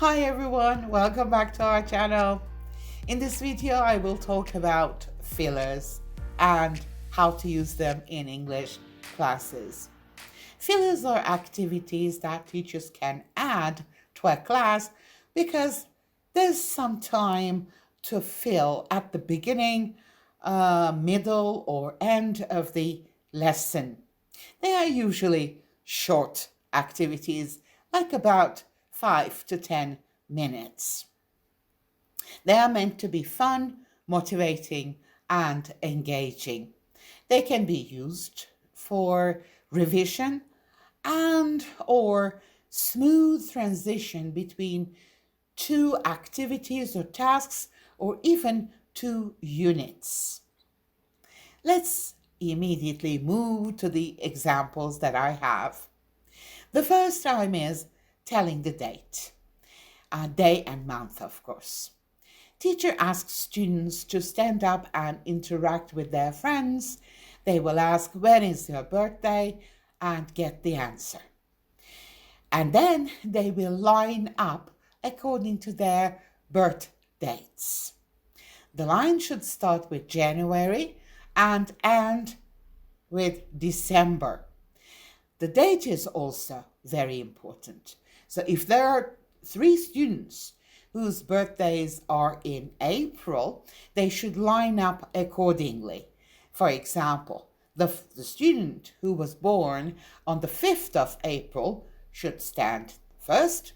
Hi everyone, welcome back to our channel. In this video, I will talk about fillers and how to use them in English classes. Fillers are activities that teachers can add to a class because there's some time to fill at the beginning, middle, or end of the lesson. They are usually short activities, like about 5 to 10 minutes. They are meant to be fun, motivating, and engaging. They can be used for revision and or smooth transition between two activities or tasks or even two units. Let's immediately move to the examples that I have. The first time is telling the date, day and month, of course. Teacher asks students to stand up and interact with their friends. They will ask, when is your birthday? And get the answer. And then they will line up according to their birth dates. The line should start with January and end with December. The date is also very important. So if there are 3 students whose birthdays are in April, they should line up accordingly. For example, the student who was born on the 5th of April should stand first.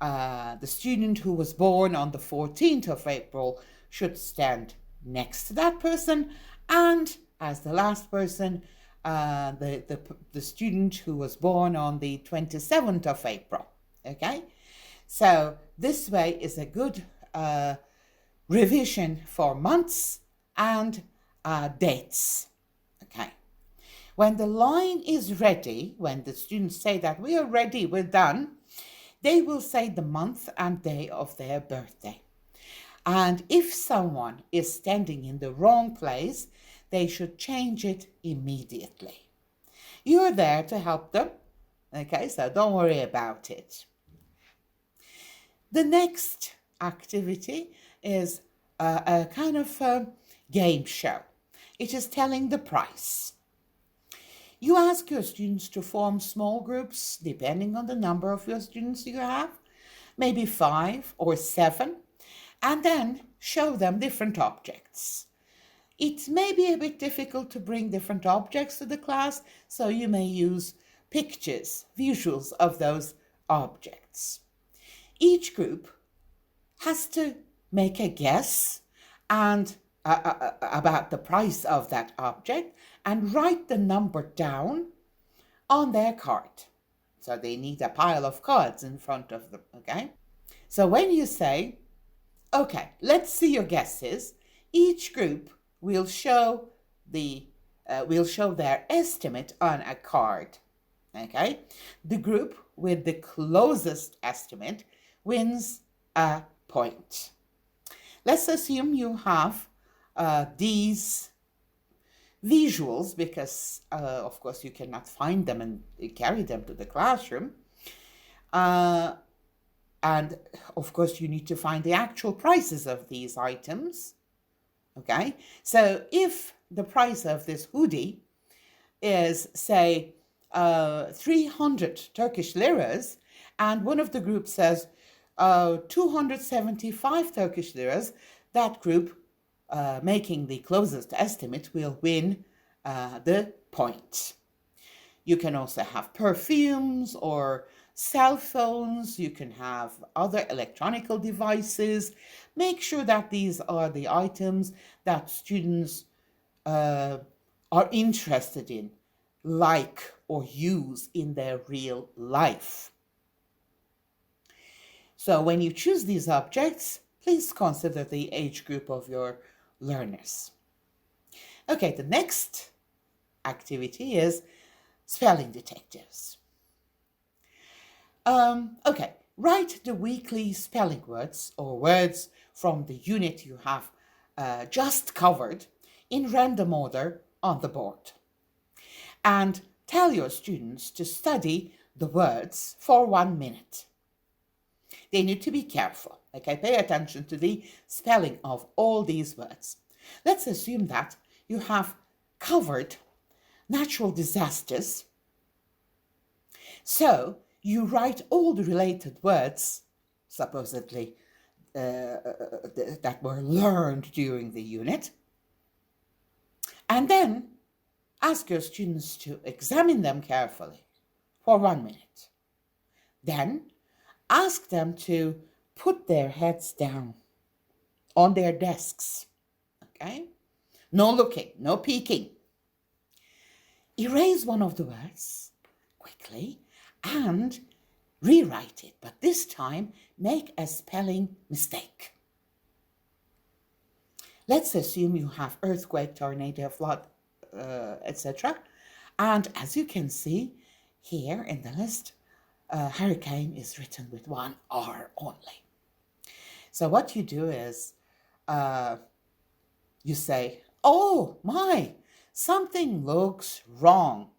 The student who was born on the 14th of April should stand next to that person, and as the last person, the student who was born on the 27th of April. Okay, so this way is a good revision for months and dates. Okay, when the line is ready, when the students say that we are ready, we're done, they will say the month and day of their birthday. And if someone is standing in the wrong place, they should change it immediately. You're there to help them, okay, so don't worry about it. The next activity is a kind of game show. It is telling the price. You ask your students to form small groups depending on the number of your students you have, maybe 5 or 7, and then show them different objects. It may be a bit difficult to bring different objects to the class, so you may use pictures, visuals of those objects. Each group has to make a guess and about the price of that object and write the number down on their card. So they need a pile of cards in front of them, okay? So when you say, okay, let's see your guesses, each group will show their estimate on a card, okay? The group with the closest estimate wins a point. Let's assume you have these visuals because, of course, you cannot find them and carry them to the classroom. And, of course, you need to find the actual prices of these items. Okay, so if the price of this hoodie is, say, 300 Turkish liras, and one of the groups says 275 Turkish liras, that group making the closest estimate will win the point. You can also have perfumes or cell phones. You can have other electronical devices. Make sure that these are the items that students are interested in, like or use in their real life. So when you choose these objects, please consider the age group of your learners. Okay, the next activity is spelling detectives. Okay, write the weekly spelling words or words from the unit you have just covered in random order on the board. And tell your students to study the words for 1 minute. They need to be careful. Okay, pay attention to the spelling of all these words. Let's assume that you have covered natural disasters. So you write all the related words, supposedly that were learned during the unit, and then ask your students to examine them carefully for 1 minute. Then ask them to put their heads down on their desks. Okay? No looking, no peeking. Erase one of the words quickly and rewrite it, but this time make a spelling mistake. Let's assume you have earthquake, tornado, flood, etc. And as you can see here in the list, hurricane is written with one R only. So what you do is you say, oh my, something looks wrong.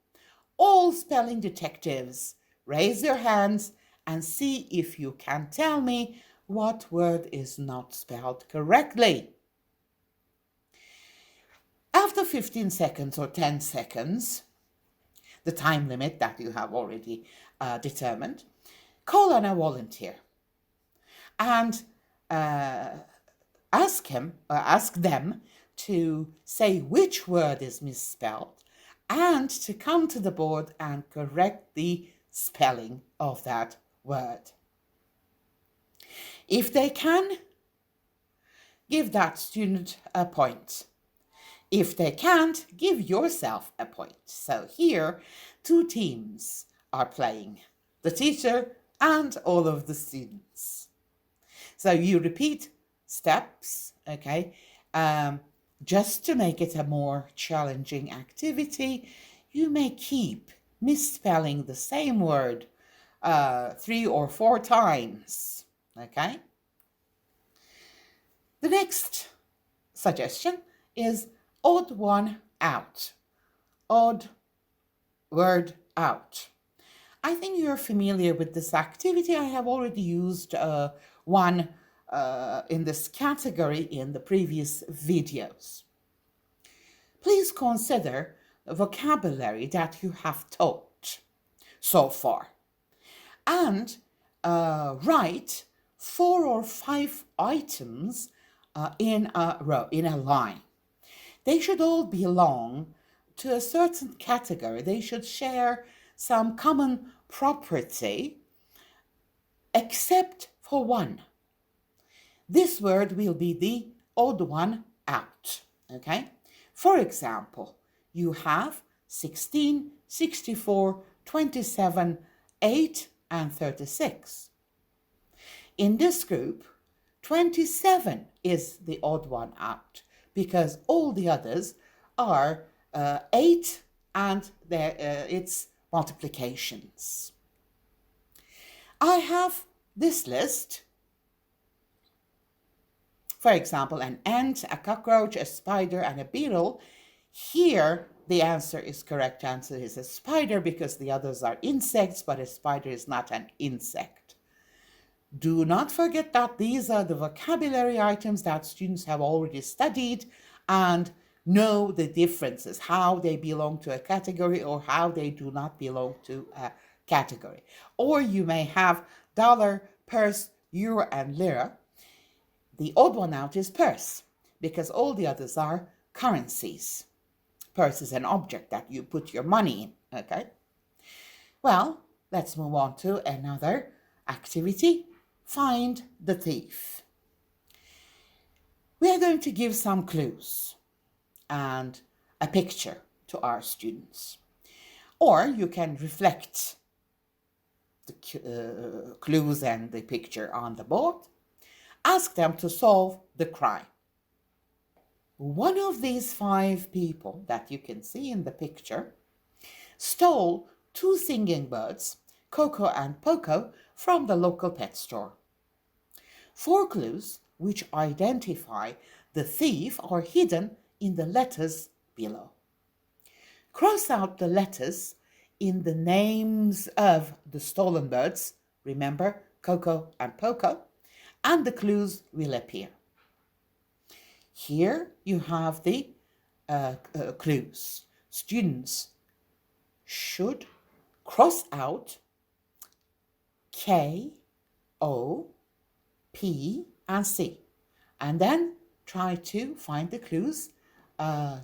All spelling detectives, raise your hands and see if you can tell me what word is not spelled correctly. After 15 seconds or 10 seconds, the time limit that you have already determined, call on a volunteer and ask them to say which word is misspelled and to come to the board and correct the spelling of that word. If they can, give that student a point. If they can't, give yourself a point. So here, two teams are playing, the teacher and all of the students. So you repeat steps, okay? Just to make it a more challenging activity, you may keep misspelling the same word 3 or 4 times, okay? The next suggestion is odd one out. Odd word out. I think you're familiar with this activity. I have already used one in this category in the previous videos. Please consider the vocabulary that you have taught so far and write 4 or 5 items in a row, in a line. They should all belong to a certain category. They should share some common property, except for one. This word will be the odd one out, okay? For example, you have 16, 64, 27, 8, and 36. In this group, 27 is the odd one out because all the others are 8 and its multiplications. I have this list. For example, an ant, a cockroach, a spider, and a beetle. Here, the correct answer is a spider because the others are insects, but a spider is not an insect. Do not forget that these are the vocabulary items that students have already studied and know the differences, how they belong to a category or how they do not belong to a category. Or you may have dollar, purse, euro, and lira. The odd one out is purse because all the others are currencies. Purse is an object that you put your money in, okay? Well, let's move on to another activity. Find the thief. We are going to give some clues and a picture to our students. Or you can reflect the clues and the picture on the board. Ask them to solve the crime. One of these 5 people that you can see in the picture stole 2 singing birds, Coco and Poco, from the local pet store. 4 clues which identify the thief are hidden in the letters below. Cross out the letters in the names of the stolen birds. Remember, Coco and Poco, and the clues will appear. Here you have the clues. Students should cross out K, O, P, and C, and then try to find the clues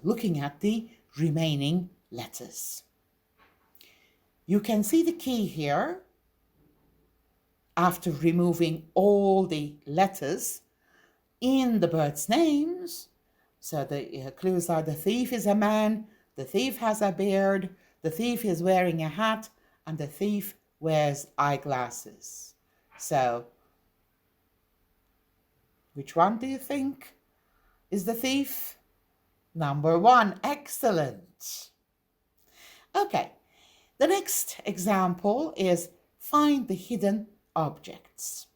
looking at the remaining letters. You can see the key here after removing all the letters in the birds' names. So the clues are: the thief is a man, the thief has a beard, the thief is wearing a hat, and the thief wears eyeglasses. So which one do you think is the thief? Number 1. Excellent. Okay, the next example is find the hidden objects.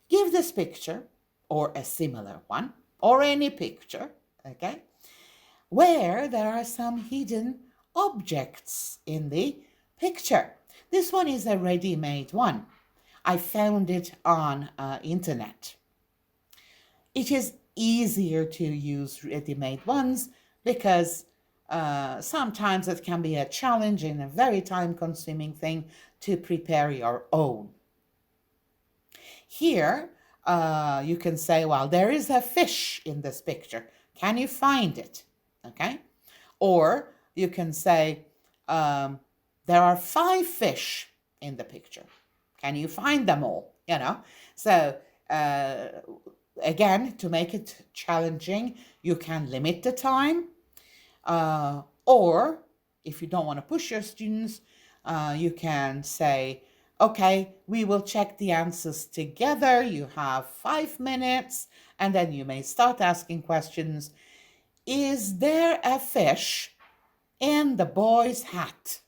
Give this picture, or a similar one, or any picture, okay, where there are some hidden objects in the picture. This one is a ready-made one. I found it on internet. It is easier to use ready-made ones because sometimes it can be a challenge and a very time-consuming thing to prepare your own. Here, you can say, well, there is a fish in this picture. Can you find it? Okay. Or you can say, there are 5 fish in the picture. Can you find them all? You know. So again, to make it challenging, you can limit the time. Or if you don't want to push your students, you can say, okay, we will check the answers together. You have 5 minutes, and then you may start asking questions. Is there a fish in the boy's hat?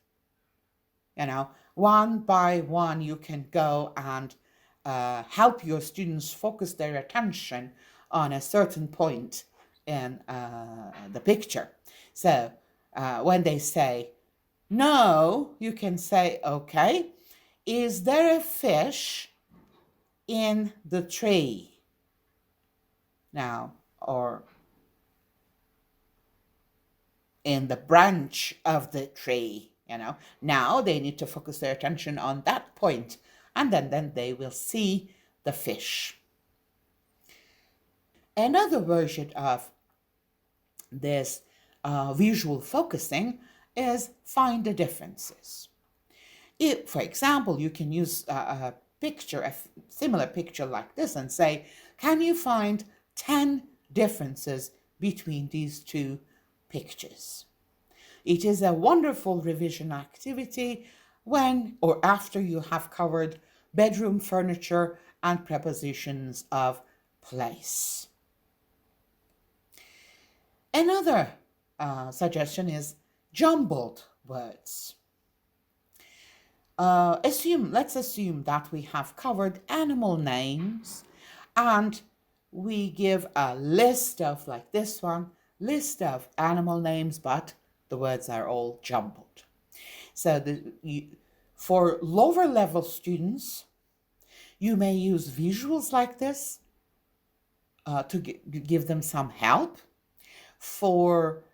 You know, one by one, you can go and help your students focus their attention on a certain point in the picture. So when they say no, you can say, okay, is there a fish in the tree? Now, or in the branch of the tree, you know. Now they need to focus their attention on that point, and then they will see the fish. Another version of this visual focusing is find the differences. If, for example, you can use a picture, a similar picture like this, and say, can you find 10 differences between these 2 pictures? It is a wonderful revision activity when or after you have covered bedroom furniture and prepositions of place. Another suggestion is jumbled words. Let's assume that we have covered animal names and we give a list of, like this one, list of animal names, but the words are all jumbled. So for lower level students, you may use visuals like this to give them some help. For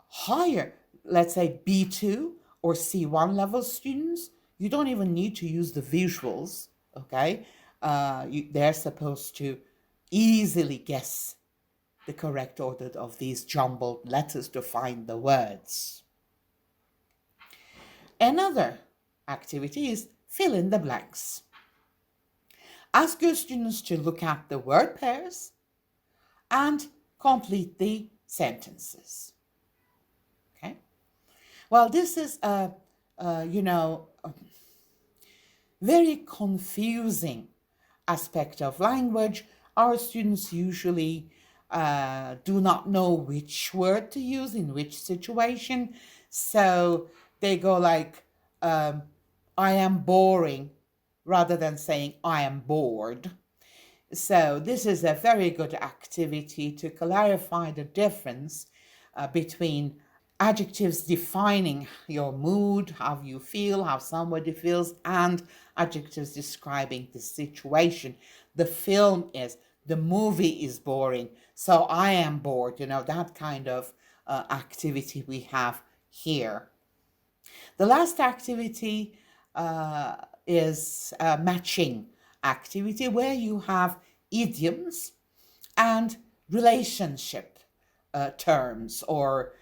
higher, let's say B2 or C1 level students, you don't even need to use the visuals, okay? They're supposed to easily guess the correct order of these jumbled letters to find the words. Another activity is fill in the blanks. Ask your students to look at the word pairs and complete the sentences. Okay? Well, this is a very confusing aspect of language. Our students usually do not know which word to use in which situation. So they go like, I am boring, rather than saying I am bored. So this is a very good activity to clarify the difference between adjectives defining your mood, how you feel, how somebody feels, and adjectives describing the situation. The film is, the movie is boring, so I am bored, that kind of activity we have here. The last activity is a matching activity where you have idioms and relationship terms or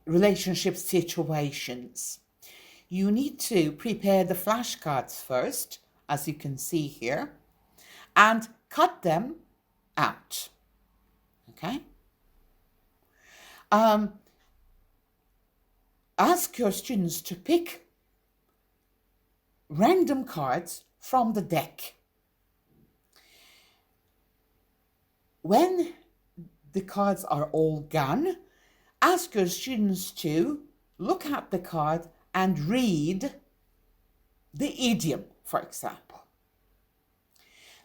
relationship situations. You need to prepare the flashcards first, as you can see here, and cut them out. Okay? Ask your students to pick random cards from the deck. When the cards are all gone, ask your students to look at the card and read the idiom, for example.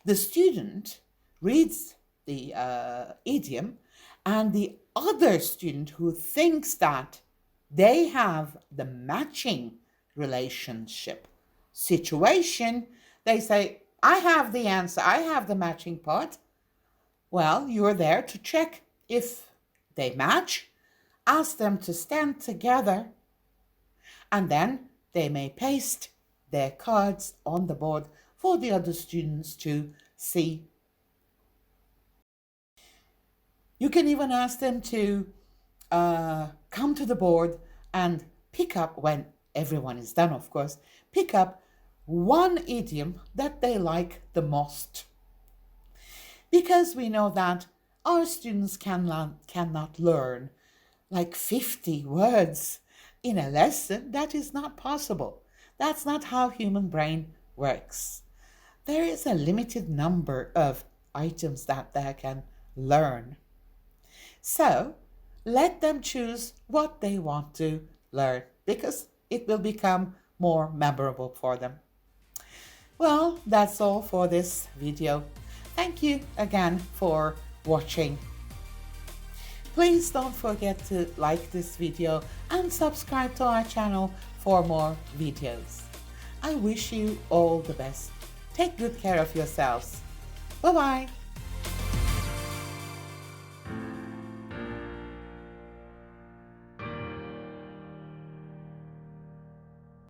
The student reads the idiom, and the other student who thinks that they have the matching relationship situation, they say, I have the answer, I have the matching part. Well, you're there to check if they match, ask them to stand together, and then they may paste their cards on the board for the other students to see. You can even ask them to come to the board and pick up, when everyone is done, of course, pick up one idiom that they like the most. Because we know that our students cannot learn like 50 words in a lesson. That is not possible. That's not how human brain works. There is a limited number of items that they can learn. So let them choose what they want to learn, because it will become more memorable for them. Well, that's all for this video. Thank you again for watching. Please don't forget to like this video and subscribe to our channel for more videos. I wish you all the best. Take good care of yourselves. Bye-bye.